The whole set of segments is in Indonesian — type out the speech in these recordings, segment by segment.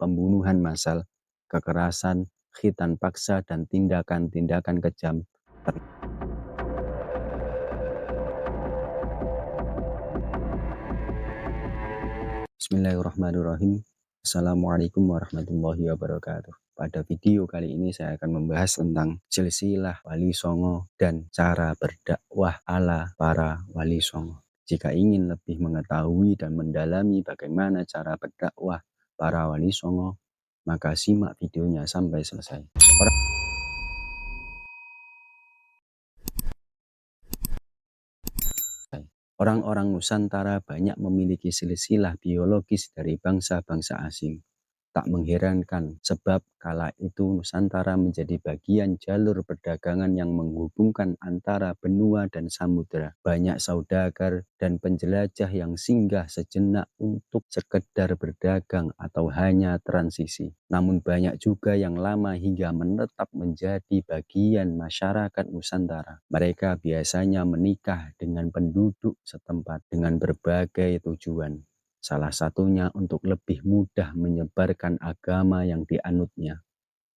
pembunuhan massal, kekerasan, khitan paksa, dan tindakan-tindakan kejam. Bismillahirrahmanirrahim. Assalamualaikum warahmatullahi wabarakatuh. Pada video kali ini saya akan membahas tentang silsilah Wali Songo dan cara berdakwah ala para Wali Songo. Jika ingin lebih mengetahui dan mendalami bagaimana cara berdakwah para Wali Songo, maka simak videonya sampai selesai. Orang-orang Nusantara banyak memiliki silsilah biologis dari bangsa-bangsa asing. Tak mengherankan, sebab kala itu Nusantara menjadi bagian jalur perdagangan yang menghubungkan antara benua dan samudera. Banyak saudagar dan penjelajah yang singgah sejenak untuk sekedar berdagang atau hanya transisi. Namun banyak juga yang lama hingga menetap menjadi bagian masyarakat Nusantara. Mereka biasanya menikah dengan penduduk setempat dengan berbagai tujuan. Salah satunya untuk lebih mudah menyebarkan agama yang dianutnya.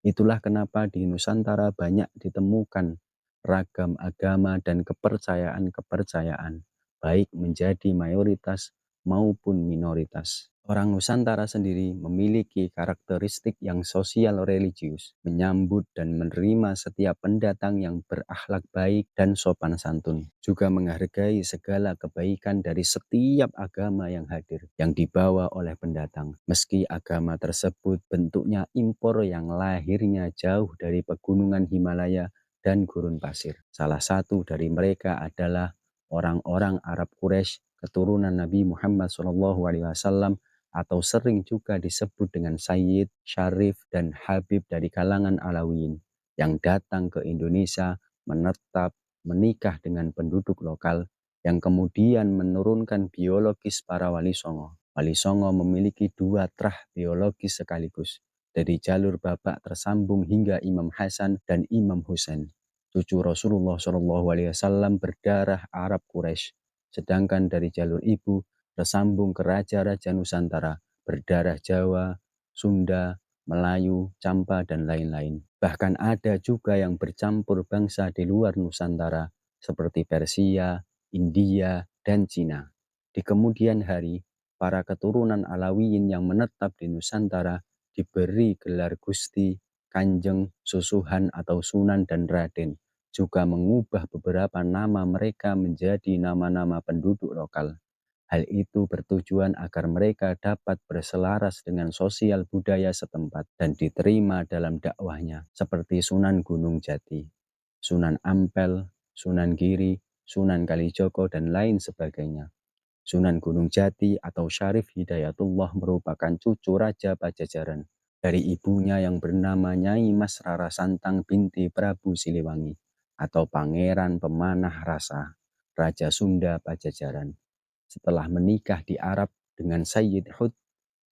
Itulah kenapa di Nusantara banyak ditemukan ragam agama dan kepercayaan-kepercayaan, baik menjadi mayoritas maupun minoritas. Orang Nusantara sendiri memiliki karakteristik yang sosial religius, menyambut dan menerima setiap pendatang yang berakhlak baik dan sopan santun, juga menghargai segala kebaikan dari setiap agama yang hadir, yang dibawa oleh pendatang. Meski agama tersebut bentuknya impor yang lahirnya jauh dari pegunungan Himalaya dan gurun pasir. Salah satu dari mereka adalah orang-orang Arab Quraisy keturunan Nabi Muhammad SAW, atau sering juga disebut dengan Sayyid, Syarif, dan Habib dari kalangan Alawiyin, yang datang ke Indonesia, menetap, menikah dengan penduduk lokal, yang kemudian menurunkan biologis para Wali Songo. Wali Songo memiliki dua trah biologis sekaligus, dari jalur bapak tersambung hingga Imam Hasan dan Imam Husain. Cucu Rasulullah SAW berdarah Arab Quraisy, sedangkan dari jalur ibu tersambung ke raja-raja Nusantara, berdarah Jawa, Sunda, Melayu, Campa, dan lain-lain. Bahkan ada juga yang bercampur bangsa di luar Nusantara, seperti Persia, India, dan Cina. Di kemudian hari, para keturunan Alawiyin yang menetap di Nusantara diberi gelar Gusti, Kanjeng, Susuhan atau Sunan, dan Raden, juga mengubah beberapa nama mereka menjadi nama-nama penduduk lokal. Hal itu bertujuan agar mereka dapat berselaras dengan sosial budaya setempat dan diterima dalam dakwahnya, seperti Sunan Gunung Jati, Sunan Ampel, Sunan Giri, Sunan Kalijogo, dan lain sebagainya. Sunan Gunung Jati atau Syarif Hidayatullah merupakan cucu Raja Pajajaran dari ibunya yang bernama Nyai Mas Rara Santang binti Prabu Siliwangi atau Pangeran Pemanah Rasa, Raja Sunda Pajajaran. Setelah menikah di Arab dengan Sayyid Hud,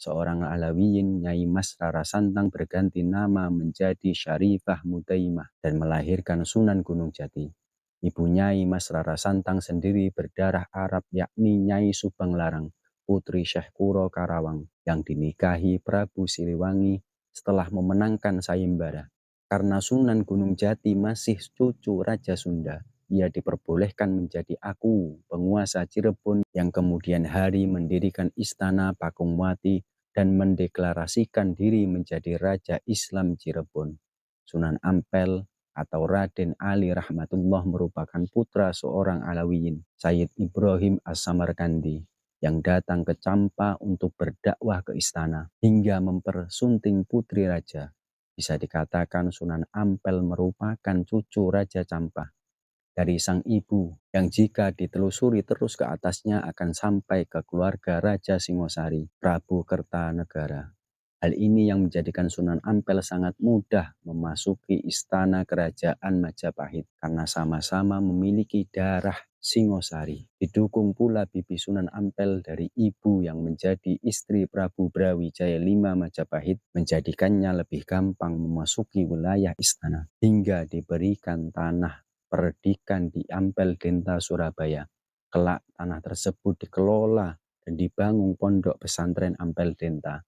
seorang Alawiyin, Nyai Mas Rara Santang berganti nama menjadi Syarifah Mutaimah dan melahirkan Sunan Gunung Jati. Ibu Nyai Mas Rara Santang sendiri berdarah Arab, yakni Nyai Subang Larang, putri Syekh Kuro Karawang, yang dinikahi Prabu Siliwangi setelah memenangkan sayembara. Karena Sunan Gunung Jati masih cucu Raja Sunda, ia diperbolehkan menjadi aku, penguasa Cirebon, yang kemudian hari mendirikan istana Pakungwati dan mendeklarasikan diri menjadi Raja Islam Cirebon. Sunan Ampel atau Raden Ali Rahmatullah merupakan putra seorang Alawiyin, Sayyid Ibrahim As-Samarkandi, yang datang ke Campa untuk berdakwah ke istana hingga mempersunting putri raja. Bisa dikatakan Sunan Ampel merupakan cucu Raja Campa dari sang ibu, yang jika ditelusuri terus ke atasnya akan sampai ke keluarga Raja Singosari, Prabu Kertanegara. Hal ini yang menjadikan Sunan Ampel sangat mudah memasuki istana kerajaan Majapahit karena sama-sama memiliki darah Singosari. Didukung pula bibi Sunan Ampel dari ibu yang menjadi istri Prabu Brawijaya V Majapahit, menjadikannya lebih gampang memasuki wilayah istana hingga diberikan tanah perdikan di Ampel Denta Surabaya. Kelak tanah tersebut dikelola dan dibangun pondok pesantren Ampel Denta.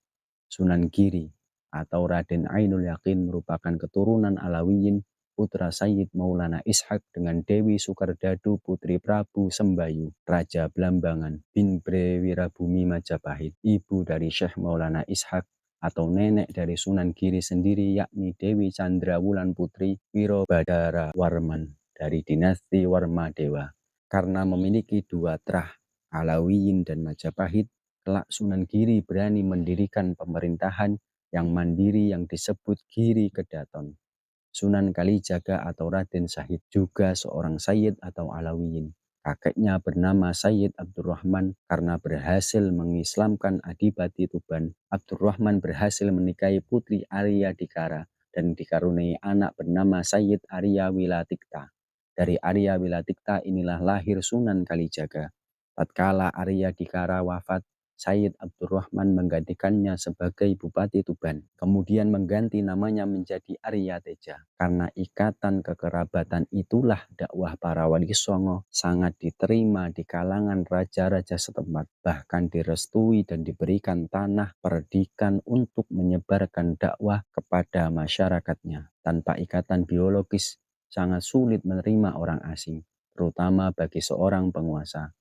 Sunan Giri atau Raden Ainul Yakin merupakan keturunan Alawiyin putra Sayyid Maulana Ishak dengan Dewi Sukardadu putri Prabu Sembayu, Raja Blambangan bin Brewirabumi Majapahit, ibu dari Syekh Maulana Ishak atau nenek dari Sunan Giri sendiri yakni Dewi Chandrawulan Putri Wirobadara Warman dari dinasti Warmadewa. Karena memiliki dua trah, Alawiyin dan Majapahit, kelak Sunan Giri berani mendirikan pemerintahan yang mandiri yang disebut Giri Kedaton. Sunan Kalijaga atau Raden Syahid juga seorang Sayyid atau Alawiyin. Kakeknya bernama Sayyid Abdurrahman karena berhasil mengislamkan Adipati Tuban. Abdurrahman berhasil menikahi putri Arya Dikara dan dikaruniai anak bernama Sayyid Arya Wilatikta. Dari Arya Wilatikta inilah lahir Sunan Kalijaga. Tatkala Arya Dikara wafat, Sayyid Abdurrahman menggantikannya sebagai Bupati Tuban, kemudian mengganti namanya menjadi Arya Teja. Karena ikatan kekerabatan itulah dakwah para wali songo sangat diterima di kalangan raja-raja setempat, bahkan direstui dan diberikan tanah perdikan untuk menyebarkan dakwah kepada masyarakatnya. Tanpa ikatan biologis, sangat sulit menerima orang asing, terutama bagi seorang penguasa.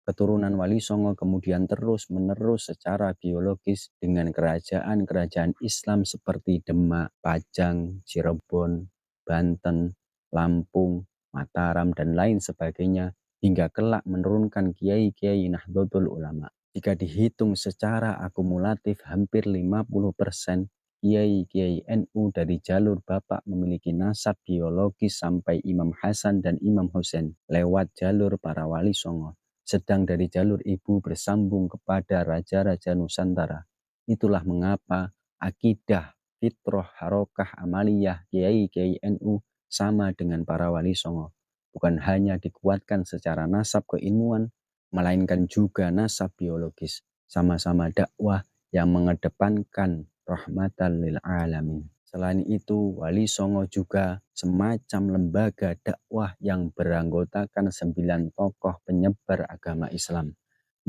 Keturunan Wali Songo kemudian terus-menerus secara biologis dengan kerajaan-kerajaan Islam seperti Demak, Pajang, Cirebon, Banten, Lampung, Mataram, dan lain sebagainya, hingga kelak menurunkan kiai-kiai Nahdlatul Ulama. Jika dihitung secara akumulatif, hampir 50% kiai-kiai NU dari jalur bapak memiliki nasab biologis sampai Imam Hasan dan Imam Husain lewat jalur para Wali Songo. Sedang dari jalur ibu bersambung kepada raja-raja Nusantara. Itulah mengapa akidah, fitrah, harokah, amaliyah, kiai-kiai NU sama dengan para wali songo. Bukan hanya dikuatkan secara nasab keilmuan, melainkan juga nasab biologis. Sama-sama dakwah yang mengedepankan rahmatan lil alamin. Selain itu, Wali Songo juga semacam lembaga dakwah yang beranggotakan 9 tokoh penyebar agama Islam.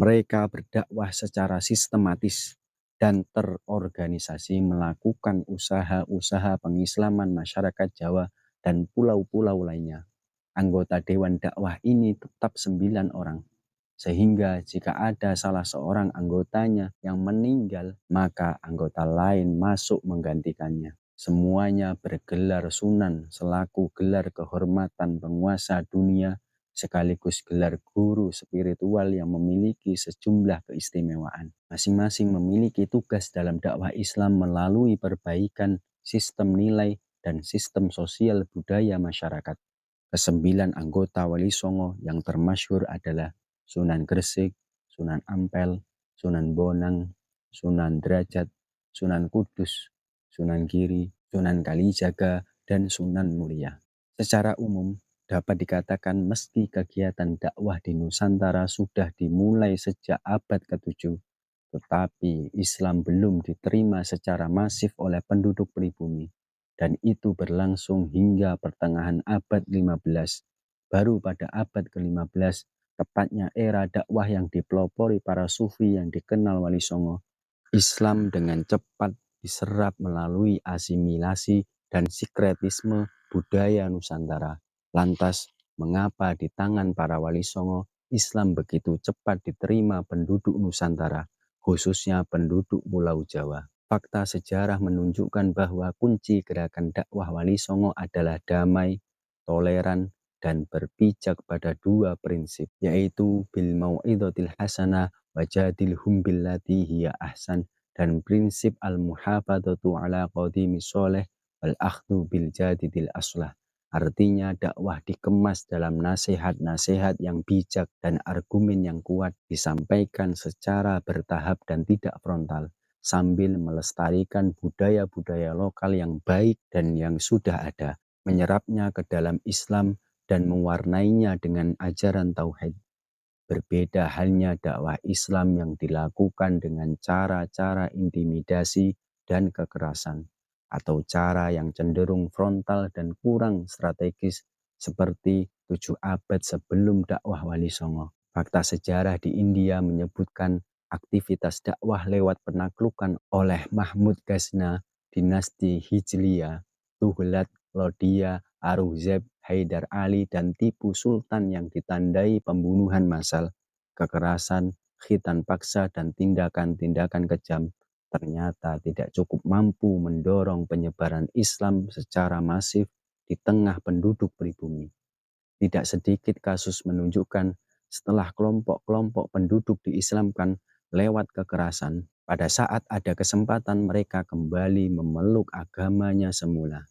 Mereka berdakwah secara sistematis dan terorganisasi melakukan usaha-usaha pengislaman masyarakat Jawa dan pulau-pulau lainnya. Anggota Dewan Dakwah ini tetap 9 orang. Sehingga jika ada salah seorang anggotanya yang meninggal, maka anggota lain masuk menggantikannya. Semuanya bergelar Sunan selaku gelar kehormatan penguasa dunia sekaligus gelar guru spiritual yang memiliki sejumlah keistimewaan. Masing-masing memiliki tugas dalam dakwah Islam melalui perbaikan sistem nilai dan sistem sosial budaya masyarakat. Kesembilan anggota Wali Songo yang termasyhur adalah Sunan Gresik, Sunan Ampel, Sunan Bonang, Sunan Derajat, Sunan Kudus, Sunan Giri, Sunan Kalijaga, dan Sunan Muria. Secara umum, dapat dikatakan meski kegiatan dakwah di Nusantara sudah dimulai sejak abad ke-7, tetapi Islam belum diterima secara masif oleh penduduk pribumi. Dan itu berlangsung hingga pertengahan abad 15. Baru pada abad ke-15, tepatnya era dakwah yang dipelopori para sufi yang dikenal Wali Songo, Islam dengan cepat diserap melalui asimilasi dan sinkretisme budaya Nusantara. Lantas, mengapa di tangan para Wali Songo, Islam begitu cepat diterima penduduk Nusantara, khususnya penduduk Pulau Jawa? Fakta sejarah menunjukkan bahwa kunci gerakan dakwah Wali Songo adalah damai, toleran, dan berpijak pada dua prinsip, yaitu bil mau'izatil hasanah wajadilhum billati hiya ahsan, dan prinsip al-muhafadzatu ala qadimis sholeh wal akhdhu bil jadidil aslah. Artinya dakwah dikemas dalam nasihat-nasihat yang bijak dan argumen yang kuat, disampaikan secara bertahap dan tidak frontal, sambil melestarikan budaya-budaya lokal yang baik dan yang sudah ada, menyerapnya ke dalam Islam dan mewarnainya dengan ajaran tauhid. Berbeda halnya dakwah Islam yang dilakukan dengan cara-cara intimidasi dan kekerasan, atau cara yang cenderung frontal dan kurang strategis seperti 7 abad sebelum dakwah Wali Songo. Fakta sejarah di India menyebutkan Aktivitas dakwah lewat penaklukan oleh Mahmud Ghazna, dinasti Hijliyah, Tughlaq, Lodia, Aurangzeb, Haidar Ali, dan Tipu Sultan yang ditandai pembunuhan massal, kekerasan, khitan paksa, dan tindakan-tindakan kejam, ternyata tidak cukup mampu mendorong penyebaran Islam secara masif di tengah penduduk pribumi. Tidak sedikit kasus menunjukkan setelah kelompok-kelompok penduduk diislamkan lewat kekerasan, pada saat ada kesempatan mereka kembali memeluk agamanya semula.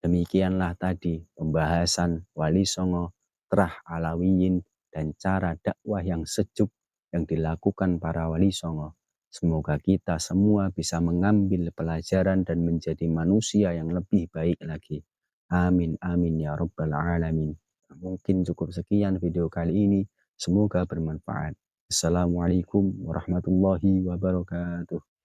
Demikianlah tadi pembahasan Wali Songo, Trah Alawiyin, dan cara dakwah yang sejuk yang dilakukan para Wali Songo. Semoga kita semua bisa mengambil pelajaran dan menjadi manusia yang lebih baik lagi. Amin, amin ya rabbal alamin. Mungkin cukup sekian video kali ini. Semoga bermanfaat. Assalamualaikum warahmatullahi wabarakatuh.